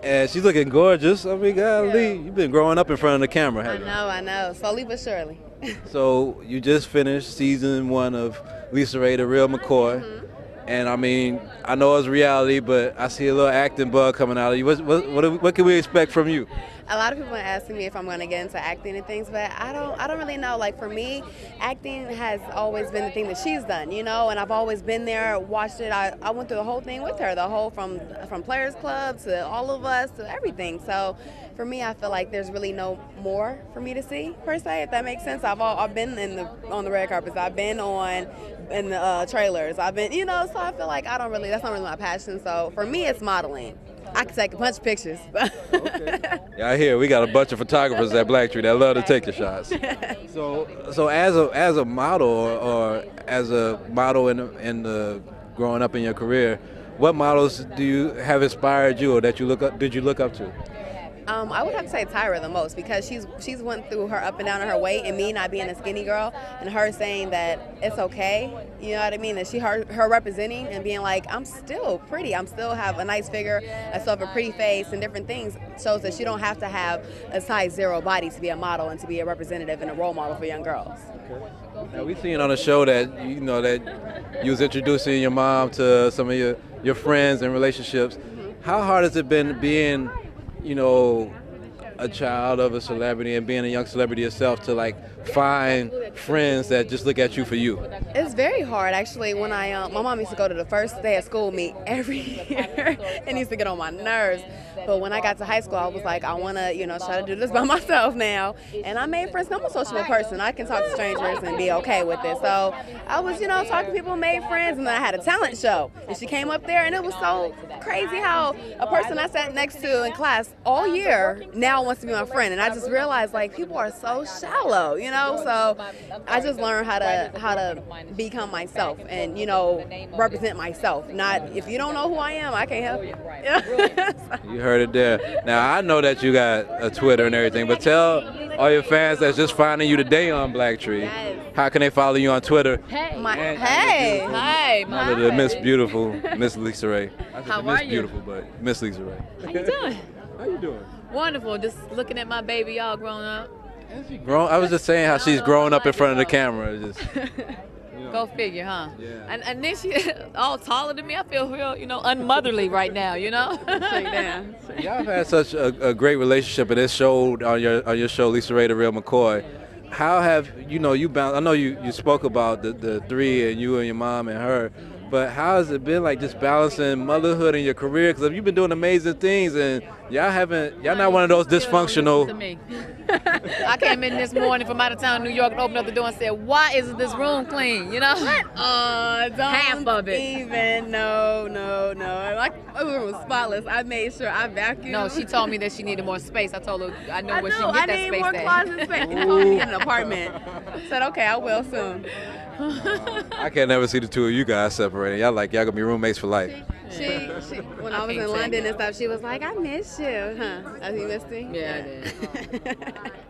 And she's looking gorgeous. I mean, golly, you've been growing up in front of the camera, haven't you? I know. Slowly but surely. So you just finished season 1 of LisaRaye, The Real McCoy. And I mean, I know it's reality, but I see a little acting bug coming out of you. What can we expect from you? A lot of people are asking me if I'm going to get into acting and things, but I don't really know. Like for me, acting has always been the thing that she's done, you know, and I've always been there, watched it. I went through the whole thing with her, the whole from Players Club to all of us to everything. So for me, I feel like there's really no more for me to see per se, if that makes sense. I've been on the red carpets. I've been in the trailers. I've been, you know, so I feel like that's not really my passion. So for me, it's modeling. I can take a bunch of pictures. Okay. Yeah, I hear we got a bunch of photographers at Blacktree that love to take the shots. So as a model or as a model in the growing up in your career, what models do you have inspired you or that you did you look up to? I would have to say Tyra the most because she's went through her up and down of her weight and me not being a skinny girl and her saying that it's okay, you know what I mean? That her representing and being like, I'm still pretty, I'm still have a nice figure, I still have a pretty face and different things shows that you don't have to have a size 0 body to be a model and to be a representative and a role model for young girls. Okay. Now we've seen on the show that you was introducing your mom to some of your friends and relationships. How hard has it been being a child of a celebrity and being a young celebrity yourself to like find friends that just look at you for you? It's very hard actually. When my mom used to go to the first day of school meet every year and used to get on my nerves. But when I got to high school, I was like, I want to, try to do this by myself now. And I made friends. I'm a sociable person. I can talk to strangers and be okay with it. So I was, talking to people, made friends, and then I had a talent show. And she came up there, and it was so crazy how a person I sat next to in class all year now wants to be my friend. And I just realized, like, people are so shallow, So I just learned how to become myself and, represent myself. Not, if you don't know who I am, I can't help you. You heard it there. Now, I know that you got a Twitter and everything, but tell all your fans that's just finding you today on Blacktree, how can they follow you on Twitter? Hi, the Miss Beautiful, Miss LisaRaye. How are you? Miss Beautiful, but Miss LisaRaye. How you doing? How you doing? Wonderful. Just looking at my baby all grown up. I was just saying how she's growing up in front of the camera. Just, Go figure, huh? Yeah. And then she all taller than me. I feel real, unmotherly right now, Y'all have had such a great relationship, and it showed on your show, LisaRaye, The Real McCoy. How have you bounced? I know you spoke about the three and you and your mom and her, but how has it been like just balancing motherhood and your career? Because you've been doing amazing things, and y'all not one of those dysfunctional. To me. I came in this morning from out of town, New York, and opened up the door and said, "Why isn't this room clean?" Don't half of it. Even no. My room was spotless. I made sure I vacuumed. No, she told me that she needed more space. I told her I knew where she can get that space more closet space. She told me to get an apartment. I said, okay, I will soon. I can't never see the two of you guys separating. Y'all gonna be roommates for life. She when I was in London and stuff, she was like, I miss you, huh? Have you missed me? Yeah, I did.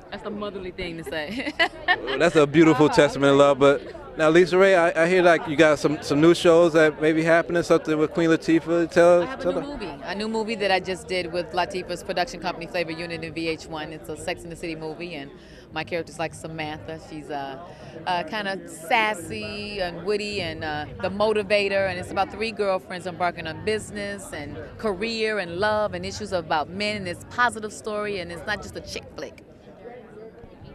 That's a motherly thing to say. Well, that's a beautiful testament of love. But now, LisaRaye, I hear like you got some new shows that may be happening, something with Queen Latifah. I have a new movie that I just did with Latifah's production company, Flavor Unit in VH1. It's a Sex and the City movie, and my character's like Samantha. She's kind of sassy and witty and the motivator, and it's about 3 girlfriends embarking on business and career and love and issues about men, and it's a positive story, and it's not just a chick flick.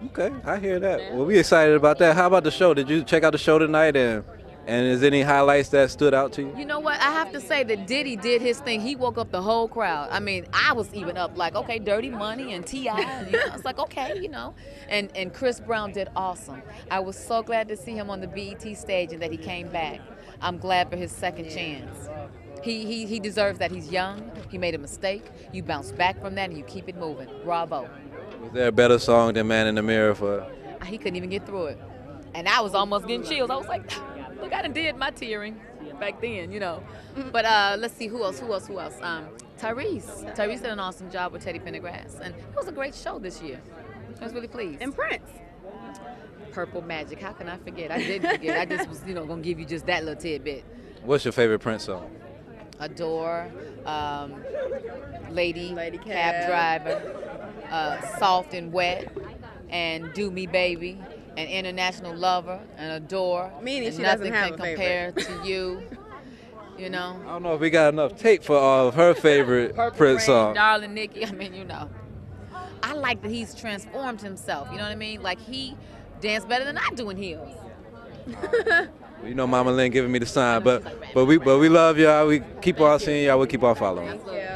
Okay, I hear that. Well, we excited about that. How about the show? Did you check out the show tonight? And is there any highlights that stood out to you? You know what? I have to say that Diddy did his thing. He woke up the whole crowd. I mean, I was even up like, okay, Dirty Money and T.I. I was like, okay, And Chris Brown did awesome. I was so glad to see him on the BET stage and that he came back. I'm glad for his second chance. He deserves that. He's young. He made a mistake. You bounce back from that and you keep it moving. Bravo. Was there a better song than Man in the Mirror for? He couldn't even get through it. And I was almost getting chills. I was like, look, I done did my tearing back then, But let's see, who else? Tyrese. Tyrese did an awesome job with Teddy Pendergrass. And it was a great show this year. I was really pleased. And Prince. Purple Magic. How can I forget? I didn't forget. I just was, going to give you just that little tidbit. What's your favorite Prince song? Adore, lady Lady cab driver, soft and wet, and do me baby, an international lover, and adore. Meaning and she doesn't nothing have can a compare favorite. to you. You know. I don't know if we got enough tape for all of her favorite Prince songs. Darling Nikki. I mean, you know. I like that he's transformed himself. You know what I mean? Like he danced better than I do in heels. You know, Mama Lynn giving me the sign, but we love y'all. We keep on seeing y'all. We keep on following. Thank you.